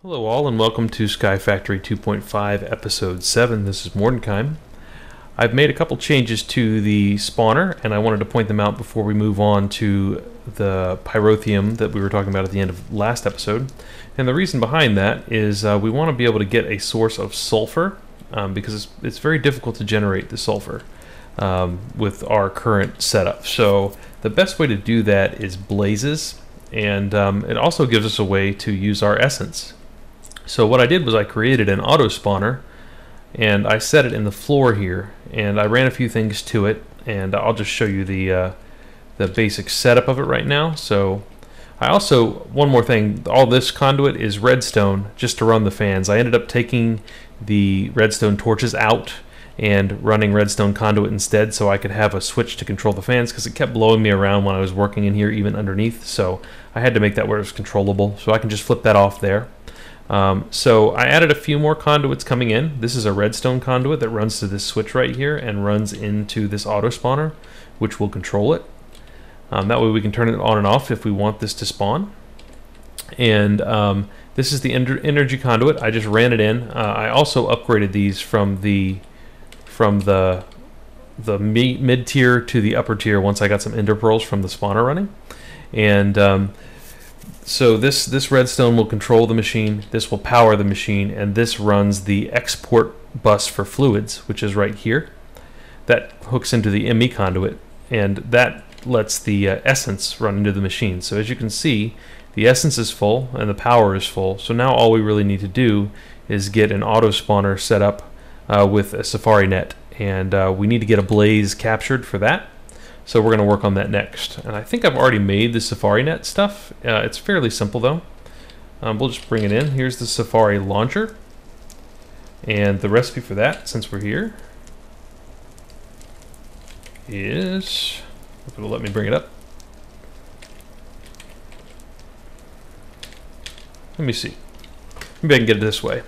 Hello all and welcome to Sky Factory 2.5 episode 7. This is Mordenkaim. I've made a couple changes to the spawner and I wanted to point them out before we move on to the pyrotheum that we were talking about at the end of last episode. And the reason behind that is we want to be able to get a source of sulfur because it's very difficult to generate the sulfur with our current setup. So the best way to do that is blazes, and it also gives us a way to use our essence. So what I did was I created an auto spawner and I set it in the floor here, and I ran a few things to it, and I'll just show you the basic setup of it right now. So I also, one more thing, all this conduit is redstone just to run the fans. I ended up taking the redstone torches out and running redstone conduit instead so I could have a switch to control the fans, because it kept blowing me around when I was working in here, even underneath. So I had to make that where it was controllable, so I can just flip that off there. So I added a few more conduits coming in. This is a redstone conduit that runs to this switch right here and runs into this auto spawner, which will control it. That way we can turn it on and off if we want this to spawn. And this is the energy conduit. I just ran it in. I also upgraded these from the mid tier to the upper tier once I got some ender pearls from the spawner running. And so this redstone will control the machine, this will power the machine, and this runs the export bus for fluids, which is right here. That hooks into the ME conduit, and that lets the essence run into the machine. So as you can see, the essence is full and the power is full. So now all we really need to do is get an auto spawner set up with a safari net, and we need to get a blaze captured for that. So we're going to work on that next. And I think I've already made the safari net stuff. It's fairly simple though. We'll just bring it in. Here's the safari launcher. And the recipe for that, since we're here, is... if it'll let me bring it up. Let me see. Maybe I can get it this way.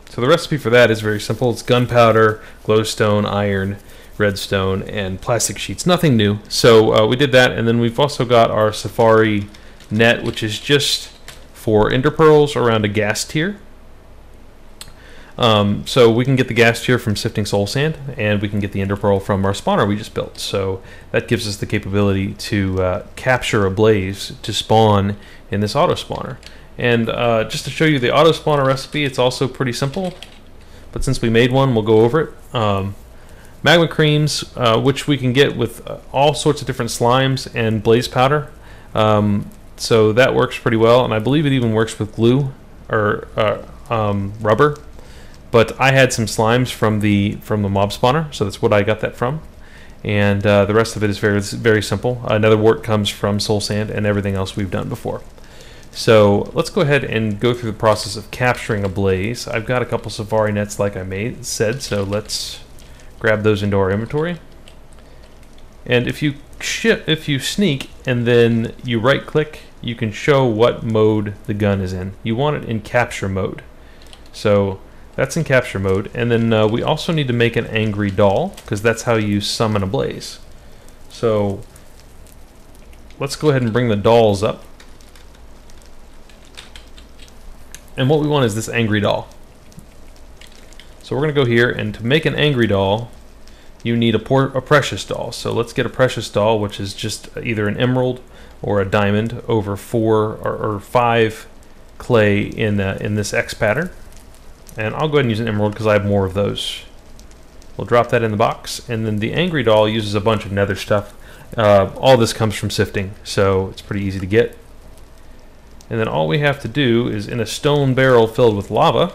So the recipe for that is very simple. It's gunpowder, glowstone, iron, redstone, and plastic sheets. Nothing new. So we did that, and then we've also got our safari net, which is just for ender pearls around a gas tier. So we can get the gas tier from sifting soul sand, and we can get the ender pearl from our spawner we just built. So that gives us the capability to capture a blaze to spawn in this auto spawner. And just to show you the auto spawner recipe, it's also pretty simple, but since we made one, we'll go over it. Magma creams, which we can get with all sorts of different slimes and blaze powder. So that works pretty well, and I believe it even works with glue or rubber. But I had some slimes from the mob spawner, so that's what I got that from. And the rest of it is very simple. Another wort comes from soul sand and everything else we've done before. So let's go ahead and go through the process of capturing a blaze. I've got a couple safari nets like I said, so let's grab those into our inventory. And if you sneak and then you right click, you can show what mode the gun is in. You want it in capture mode. So that's in capture mode, and then we also need to make an angry doll, because that's how you summon a blaze. So let's go ahead and bring the dolls up. And what we want is this angry doll. So we're going to go here, and to make an angry doll, you need a precious doll. So let's get a precious doll, which is just either an emerald or a diamond over 4 or 5 clay in this X pattern. And I'll go ahead and use an emerald because I have more of those. We'll drop that in the box, and then the angry doll uses a bunch of nether stuff. All this comes from sifting, so it's pretty easy to get. And then all we have to do is, in a stone barrel filled with lava,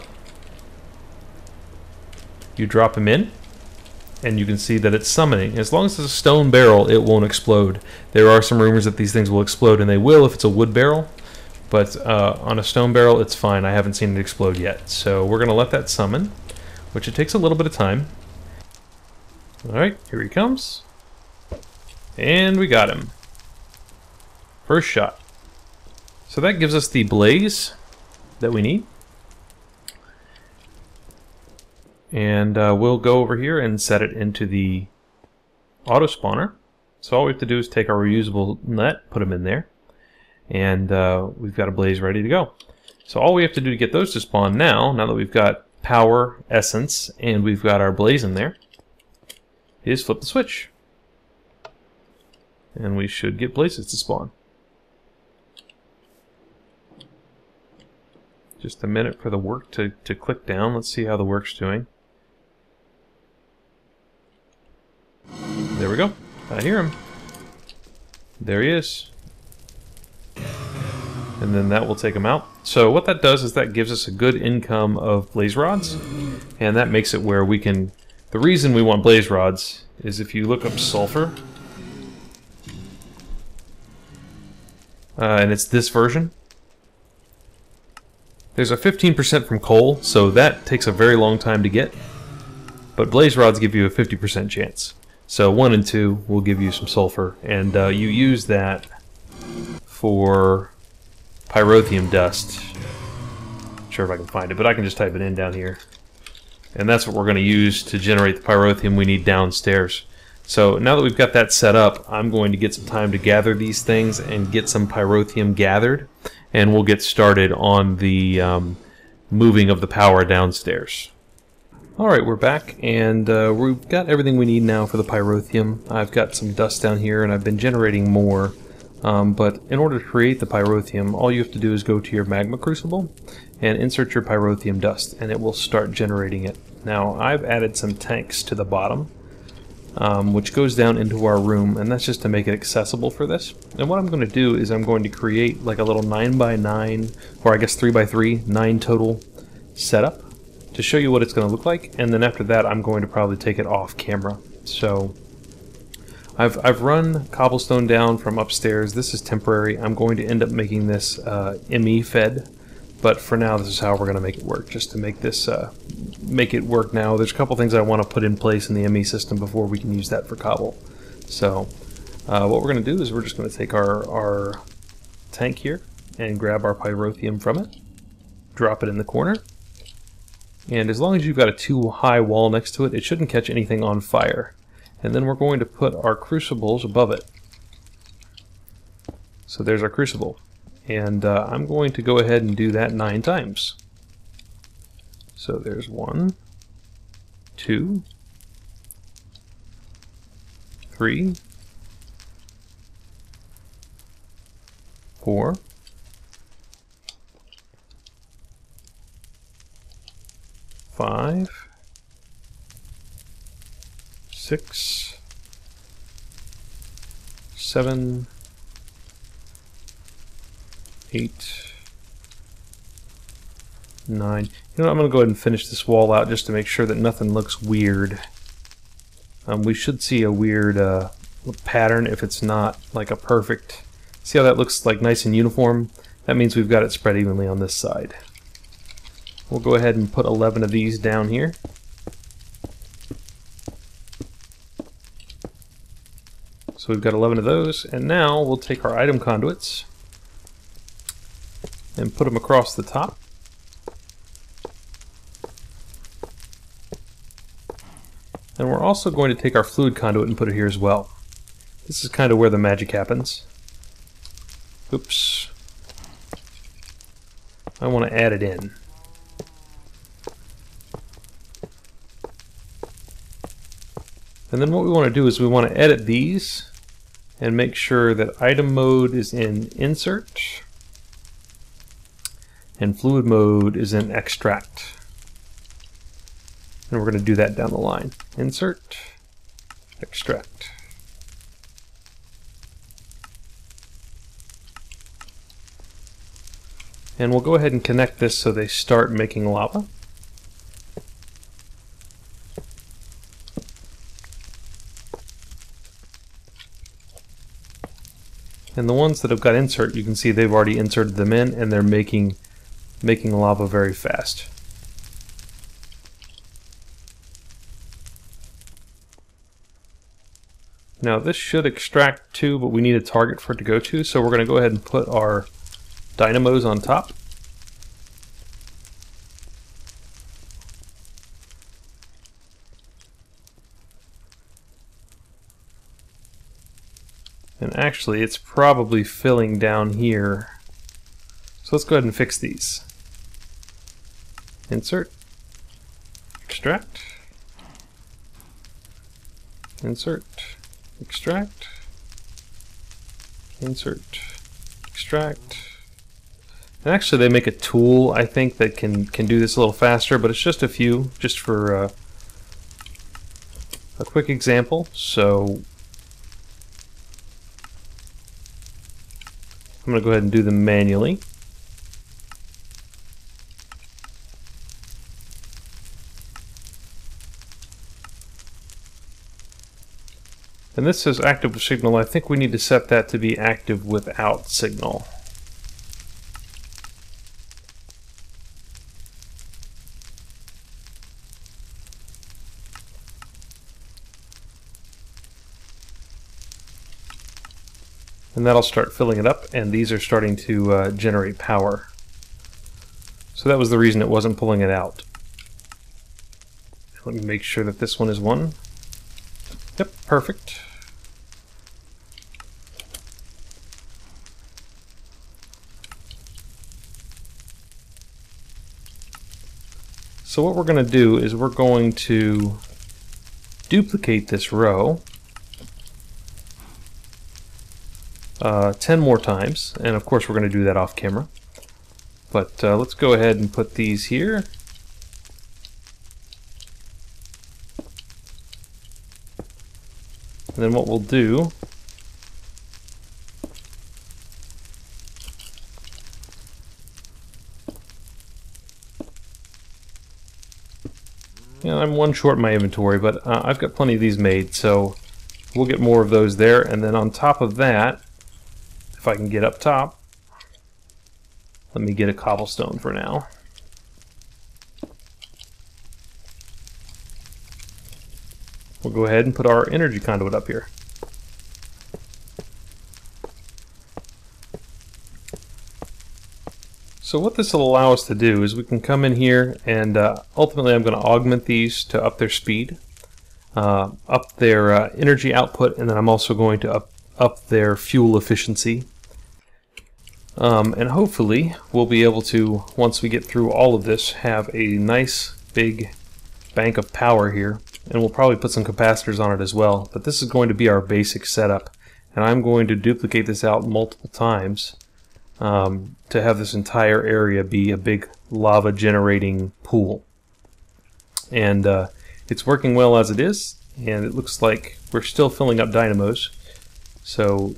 you drop him in, and you can see that it's summoning. As long as it's a stone barrel, it won't explode. There are some rumors that these things will explode, and they will if it's a wood barrel. But on a stone barrel, it's fine. I haven't seen it explode yet. So we're going to let that summon, which it takes a little bit of time. Alright, here he comes. And we got him. First shot. So that gives us the blaze that we need. And we'll go over here and set it into the auto spawner. So all we have to do is take our reusable net, put them in there. and we've got a blaze ready to go. So all we have to do to get those to spawn now that we've got power, essence, and we've got our blaze in there, is flip the switch. And we should get blazes to spawn. Just a minute for the work to click down. Let's see how the work's doing. There we go. I hear him. There he is. And then that will take him out. So what that does is that gives us a good income of blaze rods, and that makes it where we can... The reason we want blaze rods is if you look up sulfur, and it's this version, there's a 15% from coal, so that takes a very long time to get, but blaze rods give you a 50% chance. So 1 and 2 will give you some sulfur, and you use that for pyrotheum dust. Not sure if I can find it, but I can just type it in down here. And that's what we're going to use to generate the pyrotheum we need downstairs. So now that we've got that set up, I'm going to get some time to gather these things and get some pyrotheum gathered, and we'll get started on the moving of the power downstairs. Alright, we're back, and we've got everything we need now for the pyrotheum. I've got some dust down here, and I've been generating more. But in order to create the pyrotheum, all you have to do is go to your magma crucible and insert your pyrotheum dust, and it will start generating it. Now, I've added some tanks to the bottom, which goes down into our room, and that's just to make it accessible for this. And what I'm going to do is I'm going to create like a little 9x9, or I guess 3x3, 9 total setup to show you what it's going to look like, and then after that I'm going to probably take it off camera. So I've run cobblestone down from upstairs. This is temporary. I'm going to end up making this ME fed, but for now this is how we're going to make it work, just to make this make it work now. There's a couple things I want to put in place in the ME system before we can use that for cobble. So what we're going to do is we're just going to take our tank here and grab our pyrotheum from it, drop it in the corner, and as long as you've got a too high wall next to it, it shouldn't catch anything on fire. And then we're going to put our crucibles above it. So there's our crucible. And I'm going to go ahead and do that 9 times. So there's 1, 2, 3, 4, 5, 6, 7, 8, 9. You know what, I'm going to go ahead and finish this wall out just to make sure that nothing looks weird. We should see a weird pattern if it's not like a perfect... See how that looks like nice and uniform? That means we've got it spread evenly on this side. We'll go ahead and put 11 of these down here. So we've got 11 of those, and now we'll take our item conduits and put them across the top. And we're also going to take our fluid conduit and put it here as well. This is kind of where the magic happens. Oops. I want to add it in. And then what we want to do is we want to edit these and make sure that item mode is in insert and fluid mode is in extract. And we're going to do that down the line. Insert, extract. And we'll go ahead and connect this so they start making lava. And the ones that have got insert, you can see they've already inserted them in, and they're making lava very fast. Now this should extract too, but we need a target for it to go to, so we're going to go ahead and put our dynamos on top. And actually, it's probably filling down here. So let's go ahead and fix these. Insert, extract, insert, extract, insert, extract. And actually they make a tool, I think, that can do this a little faster, but it's just a few, just for a quick example. So I'm going to go ahead and do them manually. And this says active with signal. I think we need to set that to be active without signal. And that'll start filling it up, and these are starting to generate power. So that was the reason it wasn't pulling it out. Let me make sure that this one is one. Yep, perfect. So what we're going to do is we're going to duplicate this row 10 more times, and of course we're going to do that off camera. But let's go ahead and put these here. And then what we'll do I'm one short in my inventory, but I've got plenty of these made, so we'll get more of those there. And then on top of that, if I can get up top, let me get a cobblestone for now. We'll go ahead and put our energy conduit up here. So what this will allow us to do is we can come in here and ultimately I'm going to augment these to up their speed, up their energy output, and then I'm also going to up their fuel efficiency. And hopefully we'll be able to, once we get through all of this, have a nice big bank of power here. And we'll probably put some capacitors on it as well. But this is going to be our basic setup. And I'm going to duplicate this out multiple times to have this entire area be a big lava generating pool. And it's working well as it is, and it looks like we're still filling up dynamos, so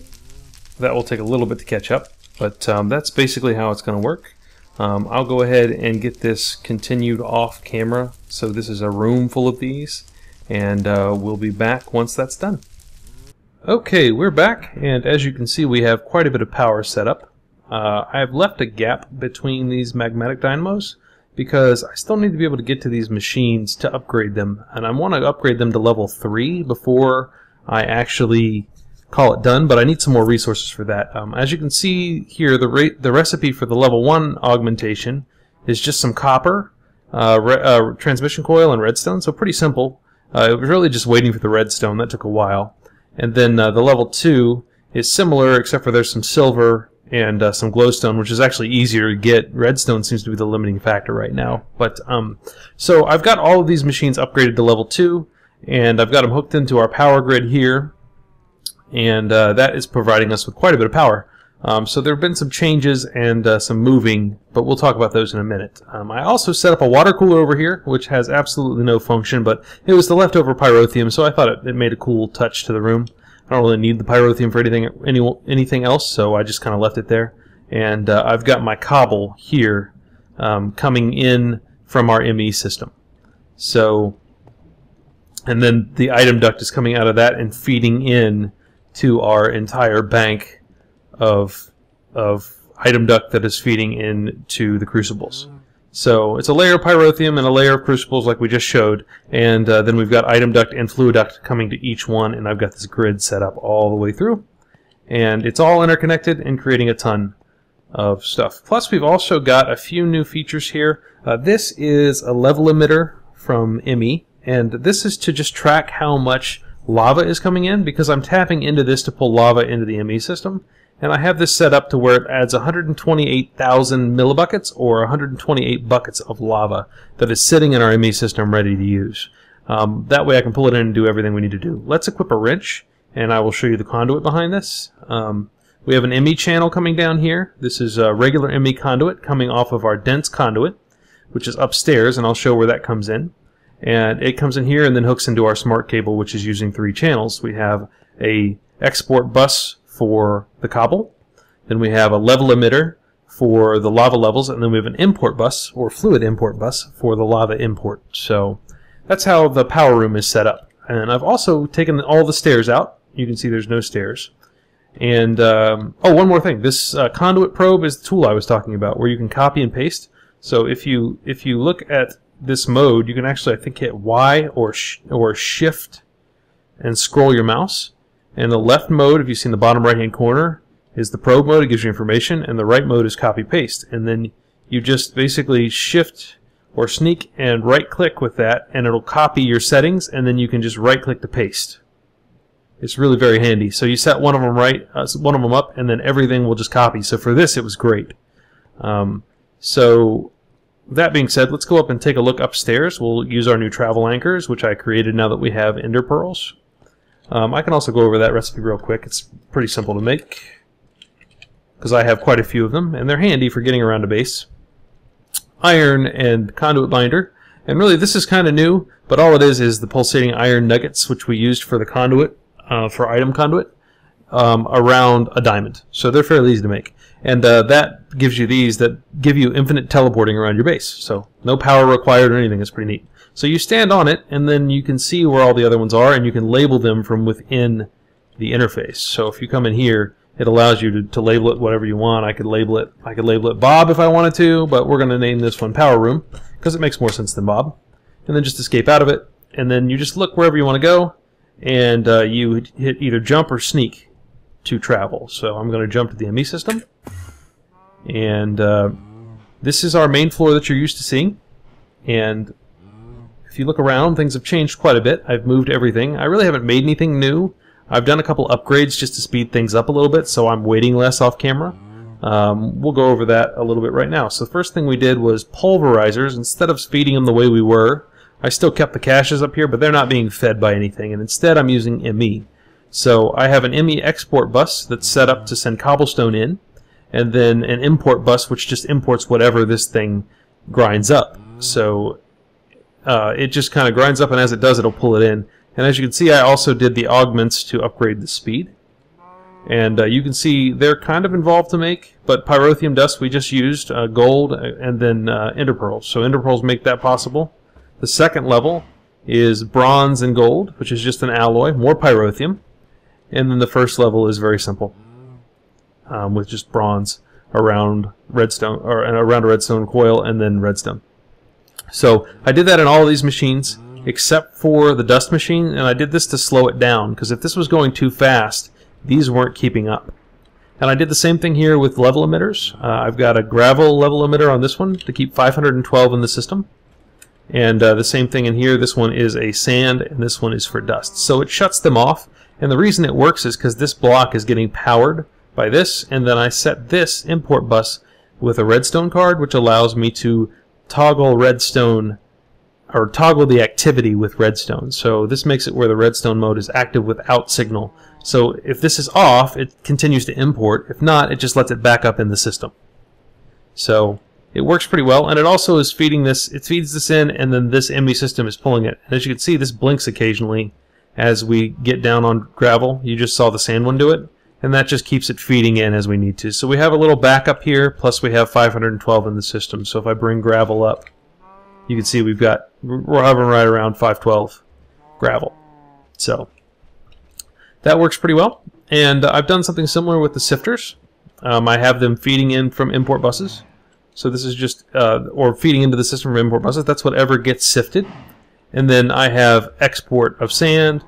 that will take a little bit to catch up, but that's basically how it's going to work. I'll go ahead and get this continued off camera, so this is a room full of these, and we'll be back once that's done. Okay, we're back, and as you can see we have quite a bit of power set up. I've left a gap between these magmatic dynamos because I still need to be able to get to these machines to upgrade them, and I want to upgrade them to level 3 before I actually call it done, but I need some more resources for that. As you can see here, the recipe for the level 1 augmentation is just some copper, transmission coil, and redstone, so pretty simple. It was really just waiting for the redstone. That took a while. And then the level 2 is similar, except for there's some silver and some glowstone, which is actually easier to get. Redstone seems to be the limiting factor right now. But so I've got all of these machines upgraded to level 2, and I've got them hooked into our power grid here, and that is providing us with quite a bit of power. So there have been some changes and some moving, but we'll talk about those in a minute. I also set up a water cooler over here, which has absolutely no function, but it was the leftover pyrotheum, so I thought it made a cool touch to the room. I don't really need the pyrotheum for anything else, so I just kind of left it there. And I've got my cobble here coming in from our ME system. So, and then the item duct is coming out of that and feeding in to our entire bank of item duct that is feeding into the crucibles. So it's a layer of pyrotheum and a layer of crucibles like we just showed, and then we've got item duct and fluid duct coming to each one, and I've got this grid set up all the way through. And it's all interconnected and creating a ton of stuff. Plus we've also got a few new features here. This is a level emitter from ME, and this is to just track how much lava is coming in because I'm tapping into this to pull lava into the ME system. And I have this set up to where it adds 128,000 millibuckets or 128 buckets of lava that is sitting in our ME system ready to use. That way I can pull it in and do everything we need to do. Let's equip a wrench, and I will show you the conduit behind this. We have an ME channel coming down here. This is a regular ME conduit coming off of our dense conduit, which is upstairs, and I'll show where that comes in. And it comes in here and then hooks into our smart cable, which is using 3 channels. We have a export bus for the cobble, then we have a level emitter for the lava levels, and then we have an import bus or fluid import bus for the lava import. So that's how the power room is set up. And I've also taken all the stairs out. You can see there's no stairs. And oh, one more thing. This conduit probe is the tool I was talking about, where you can copy and paste. So if you look at this mode, you can actually, I think, hit Y or Shift and scroll your mouse. And the left mode, if you see in the bottom right-hand corner, is the probe mode. It gives you information. And the right mode is copy-paste. And then you just basically shift or sneak and right-click with that, and it'll copy your settings, and then you can just right-click to paste. It's really very handy. So you set one of them up, and then everything will just copy. So for this, it was great. So that being said, let's go up and take a look upstairs. We'll use our new travel anchors, which I created now that we have ender pearls. I can also go over that recipe real quick. It's pretty simple to make because I have quite a few of them, and they're handy for getting around a base. Iron and conduit binder, and really this is kind of new, but all it is the pulsating iron nuggets, which we used for the conduit, for item conduit, around a diamond. So they're fairly easy to make. And that gives you these that give you infinite teleporting around your base. So no power required or anything. It's pretty neat. So you stand on it, and then you can see where all the other ones are, and you can label them from within the interface. So if you come in here, it allows you to label it whatever you want. I could label it Bob if I wanted to, but we're going to name this one Power Room because it makes more sense than Bob. And then just escape out of it, and then you just look wherever you want to go, and you hit either jump or sneak to travel. So I'm going to jump to the ME system, and this is our main floor that you're used to seeing. And if you look around, things have changed quite a bit. I've moved everything. I really haven't made anything new. I've done a couple upgrades just to speed things up a little bit, so I'm waiting less off camera. We'll go over that a little bit right now. So the first thing we did was pulverizers. Instead of feeding them the way we were, I still kept the caches up here, but they're not being fed by anything, and instead I'm using ME. So I have an ME export bus that's set up to send cobblestone in, and then an import bus which just imports whatever this thing grinds up. So it just kind of grinds up, and as it does, it'll pull it in. And as you can see, I also did the augments to upgrade the speed. And you can see they're kind of involved to make, but pyrotheum dust we just used, gold, and then ender pearls. So ender pearls make that possible. The second level is bronze and gold, which is just an alloy, more pyrotheum. And then the first level is very simple, with just bronze around redstone, or around a redstone coil, and then redstone. So I did that in all of these machines, except for the dust machine, and I did this to slow it down, because if this was going too fast, these weren't keeping up. And I did the same thing here with level emitters. I've got a gravel level emitter on this one to keep 512 in the system. And the same thing in here. This one is a sand, and this one is for dust. So it shuts them off, and the reason it works is because this block is getting powered by this, and then I set this import bus with a redstone card, which allows me to toggle redstone, or toggle the activity with redstone. So this makes it where the redstone mode is active without signal. So if this is off, it continues to import. If not, it just lets it back up in the system. So it works pretty well, and it also is feeding this. It feeds this in, and then this ME system is pulling it. And as you can see, this blinks occasionally as we get down on gravel. You just saw the sand one do it, and that just keeps it feeding in as we need to. So we have a little backup here, plus we have 512 in the system. So if I bring gravel up, you can see we're hovering right around 512 gravel. So that works pretty well. And I've done something similar with the sifters. I have them feeding in from import buses. So this is just, or feeding into the system from import buses. That's whatever gets sifted. And then I have export of sand,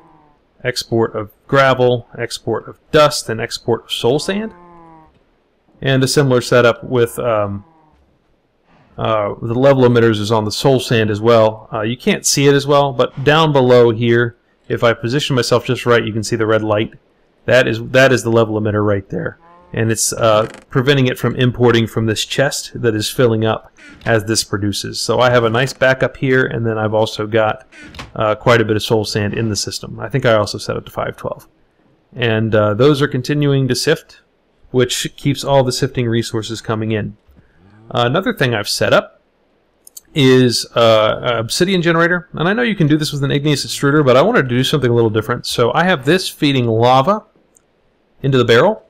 export of gravel, export of dust, and export of soul sand. And a similar setup with the level emitters is on the soul sand as well. You can't see it as well, but down below here if I position myself just right, you can see the red light. That is the level emitter right there. And it's preventing it from importing from this chest that is filling up as this produces. So I have a nice backup here, and then I've also got quite a bit of soul sand in the system. I think I also set it to 512. And those are continuing to sift, which keeps all the sifting resources coming in. Another thing I've set up is an obsidian generator. And I know you can do this with an igneous extruder, but I wanted to do something a little different. So I have this feeding lava into the barrel.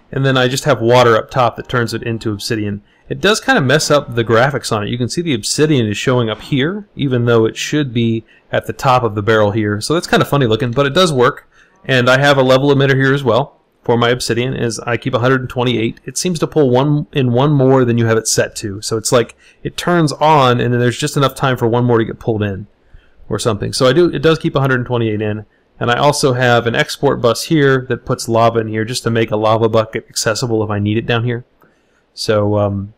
And then I just have water up top that turns it into obsidian. It does kind of mess up the graphics on it. You can see the obsidian is showing up here, even though it should be at the top of the barrel here. So that's kind of funny looking, but it does work. And I have a level emitter here as well for my obsidian, as I keep 128. It seems to pull one more than you have it set to. So it's like it turns on, and then there's just enough time for one more to get pulled in or something. So it does keep 128 in. And I also have an export bus here that puts lava in here just to make a lava bucket accessible if I need it down here. So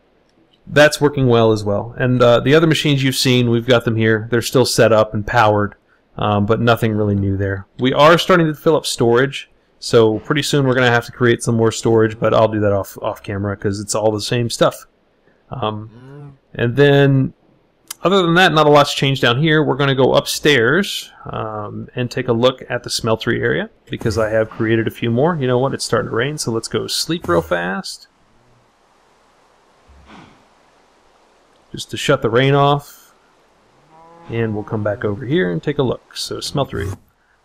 that's working well as well. And the other machines you've seen, we've got them here. They're still set up and powered, but nothing really new there. We are starting to fill up storage, so pretty soon we're going to have to create some more storage, but I'll do that off camera because it's all the same stuff. And then other than that, not a lot's changed down here. We're going to go upstairs and take a look at the smeltery area because I have created a few more. You know what? It's starting to rain, so let's go sleep real fast. Just to shut the rain off. And we'll come back over here and take a look. So smeltery.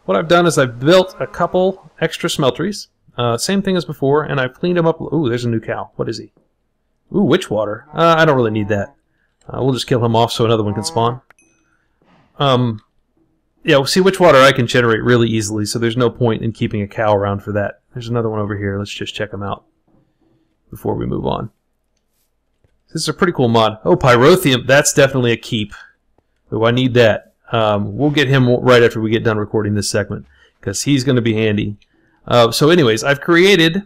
What I've done is I've built a couple extra smelteries. Same thing as before, and I've cleaned them up. Ooh, there's a new cow. What is he? Ooh, witch water. I don't really need that. We'll just kill him off so another one can spawn. Yeah, see, witch water I can generate really easily, so there's no point in keeping a cow around for that. There's another one over here. Let's just check him out before we move on. This is a pretty cool mod. Oh, Pyrotheum. That's definitely a keep. Oh, I need that. We'll get him right after we get done recording this segment, because he's going to be handy. So anyways, I've created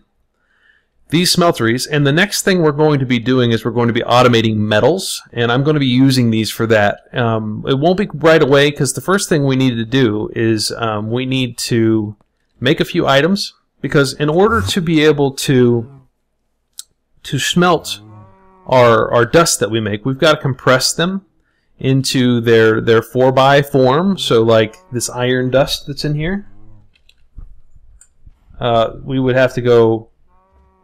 these smelteries, and the next thing we're going to be doing is we're going to be automating metals, and I'm going to be using these for that. It won't be right away, because the first thing we need to do is we need to make a few items, because in order to be able to smelt our dust that we make, we've got to compress them into their 4x form. So like this iron dust that's in here, we would have to go,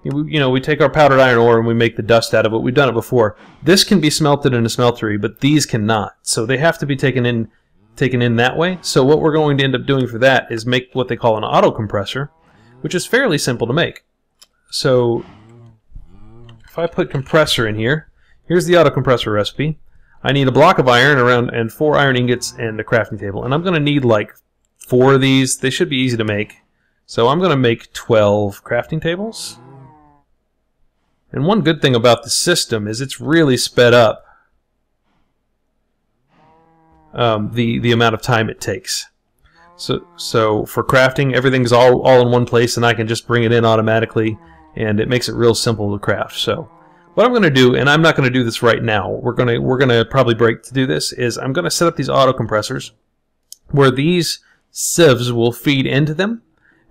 you know, we take our powdered iron ore and we make the dust out of it. We've done it before. This can be smelted in a smeltery, but these cannot. So they have to be taken in that way. So what we're going to end up doing for that is make what they call an auto compressor, which is fairly simple to make. So if I put compressor in here, here's the auto compressor recipe. I need a block of iron and 4 iron ingots and a crafting table. And I'm going to need like 4 of these. They should be easy to make. So I'm going to make 12 crafting tables. And one good thing about the system is it's really sped up the amount of time it takes. So for crafting, everything's all in one place, and I can just bring it in automatically, and it makes it real simple to craft. So what I'm going to do, and I'm not going to do this right now, we're going to probably break to do this, is I'm going to set up these auto compressors where these sieves will feed into them,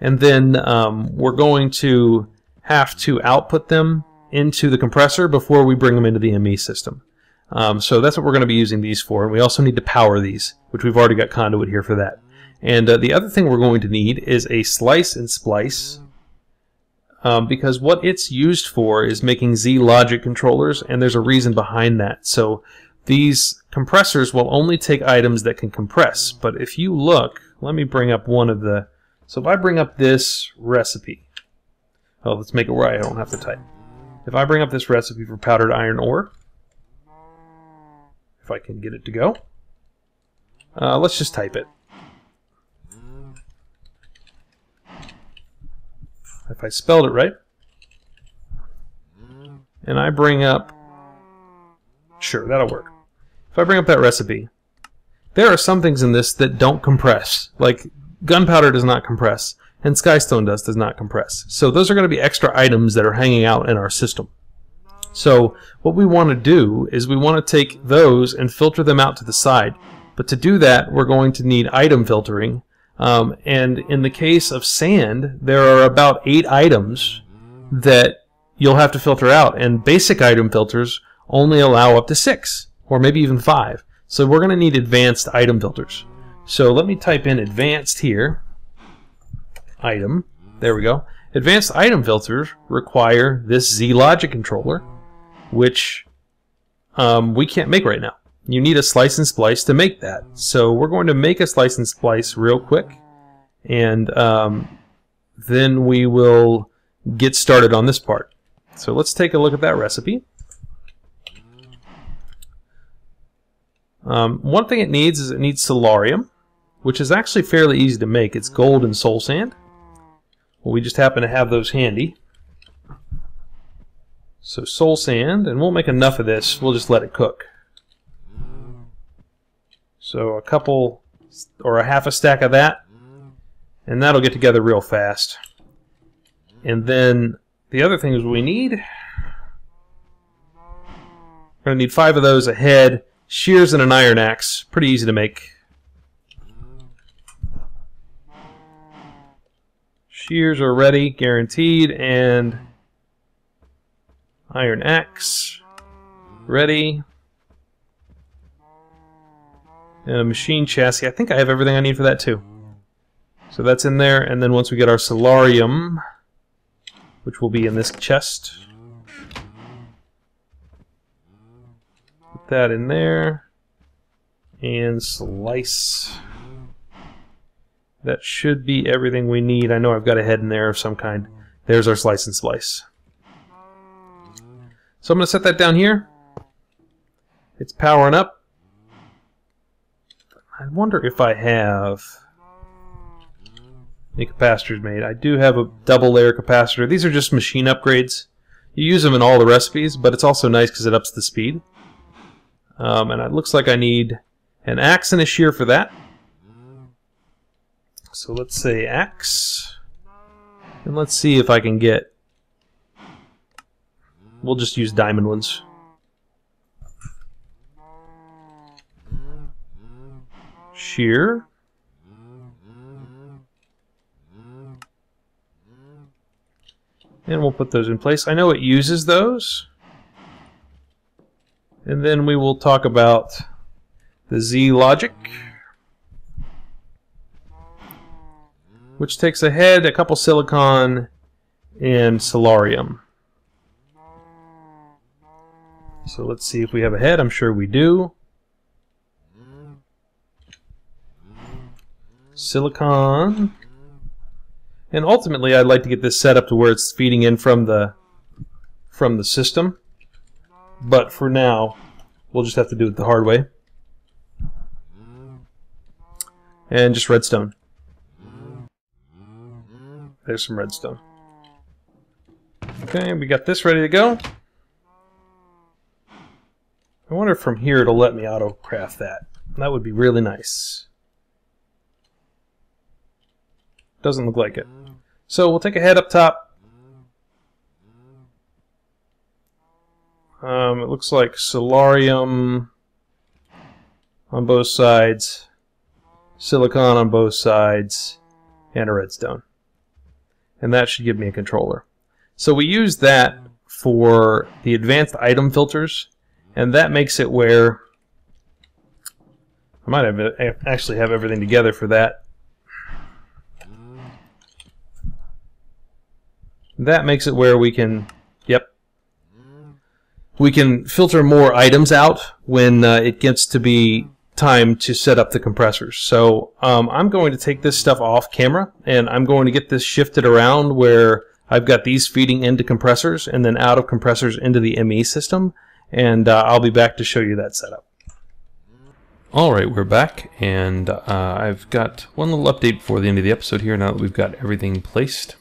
and then we're going to have to output them into the compressor before we bring them into the ME system. So that's what we're going to be using these for, and we also need to power these, which we've already got conduit here for that. And the other thing we're going to need is a slice and splice, because what it's used for is making Z logic controllers, and there's a reason behind that. So these compressors will only take items that can compress, but if you look, let me bring up one of the, so if I bring up this recipe, oh, let's make it where I don't have to type. If I bring up this recipe for powdered iron ore, if I can get it to go, let's just type it. If I spelled it right, and I bring up, sure, that'll work. If I bring up that recipe, there are some things in this that don't compress. Like gunpowder does not compress, and skystone dust does not compress. So those are going to be extra items that are hanging out in our system. So what we want to do is we want to take those and filter them out to the side. But to do that, we're going to need item filtering. And in the case of sand, there are about 8 items that you'll have to filter out, and basic item filters only allow up to 6 or maybe even 5. So we're going to need advanced item filters. So let me type in advanced here. Item. There we go. Advanced item filters require this Z logic controller, which we can't make right now. You need a slice and splice to make that. So we're going to make a slice and splice real quick, and then we will get started on this part. So let's take a look at that recipe. One thing it needs is it needs solarium, which is actually fairly easy to make. It's gold and soul sand. Well, we just happen to have those handy. So soul sand, and we'll make enough of this. We'll just let it cook. So a couple or a half a stack of that, and that'll get together real fast. And then the other things we need, we're going to need 5 of those, a head, shears, and an iron axe. Pretty easy to make. Shears are ready, guaranteed, and iron axe ready. And a machine chassis. I think I have everything I need for that too. So that's in there, and then once we get our solarium, which will be in this chest, put that in there, and slice. That should be everything we need. I know I've got a head in there of some kind. There's our slice and splice. So I'm going to set that down here. It's powering up. I wonder if I have any capacitors made. I do have a double layer capacitor. These are just machine upgrades. You use them in all the recipes, but it's also nice because it ups the speed. And it looks like I need an axe and a shear for that. So let's say axe. And let's see if I can get... We'll just use diamond ones. Shear. And we'll put those in place. I know it uses those. And then we will talk about the Z logic, which takes a head, a couple silicon, and solarium. So let's see if we have a head. I'm sure we do. Silicon. And ultimately I'd like to get this set up to where it's feeding in from the system. But for now, we'll just have to do it the hard way. And just redstone. There's some redstone. Okay, we got this ready to go. I wonder if from here it'll let me auto craft that. That would be really nice. Doesn't look like it. So we'll take a head up top. It looks like solarium on both sides, silicon on both sides, and a redstone. And that should give me a controller. So we use that for the advanced item filters, and that makes it where I might actually have everything together for that. That makes it where we can, we can filter more items out when it gets to be time to set up the compressors. So I'm going to take this stuff off camera, and I'm going to get this shifted around where I've got these feeding into compressors and then out of compressors into the ME system, and I'll be back to show you that setup. Alright, we're back, and I've got one little update before the end of the episode here now that we've got everything placed.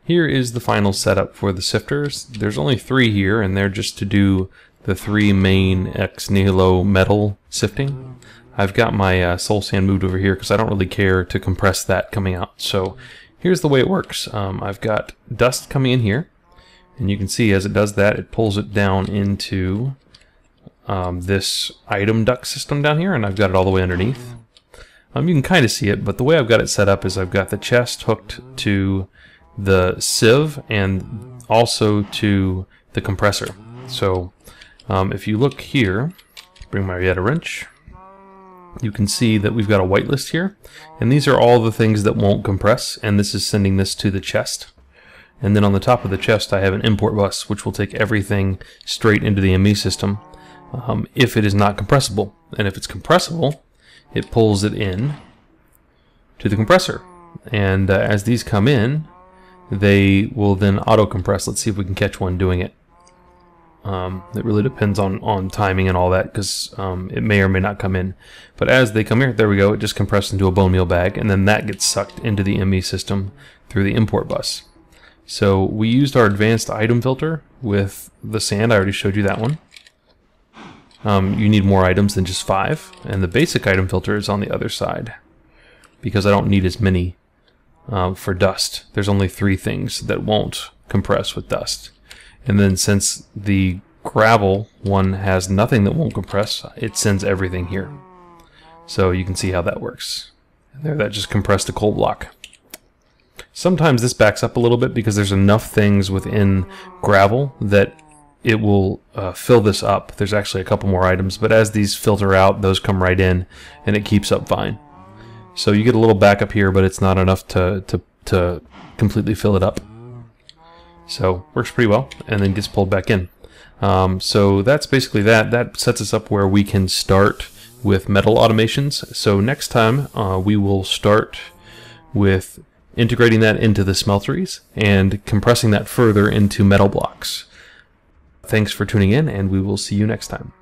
Here is the final setup for the sifters. There's only 3 here, and they're just to do the 3 main ex nihilo metal sifting. I've got my soul sand moved over here because I don't really care to compress that coming out. So here's the way it works. I've got dust coming in here, and you can see as it does that, it pulls it down into this item duct system down here, and I've got it all the way underneath. You can kind of see it, but the way I've got it set up is I've got the chest hooked to the sieve and also to the compressor. So if you look here, bring my Yeta wrench, you can see that we've got a whitelist here, and these are all the things that won't compress, and this is sending this to the chest. And then on the top of the chest I have an import bus, which will take everything straight into the ME system if it is not compressible. And if it's compressible, it pulls it in to the compressor. And as these come in, they will then auto compress. Let's see if we can catch one doing it. It really depends on timing and all that, because it may or may not come in. But as they come here, there we go, it just compressed into a bone meal bag, and then that gets sucked into the ME system through the import bus. So we used our advanced item filter with the sand. I already showed you that one. You need more items than just 5, and the basic item filter is on the other side, because I don't need as many for dust. There's only 3 things that won't compress with dust. And then since the gravel one has nothing that won't compress, it sends everything here. So you can see how that works. There, that just compressed a coal block. Sometimes this backs up a little bit because there's enough things within gravel that it will fill this up. There's actually a couple more items, but as these filter out, those come right in, and it keeps up fine. So you get a little backup here, but it's not enough to completely fill it up. So works pretty well, and then gets pulled back in. So that's basically that. That sets us up where we can start with metal automations. So next time we will start with integrating that into the smelteries and compressing that further into metal blocks. Thanks for tuning in, and we will see you next time.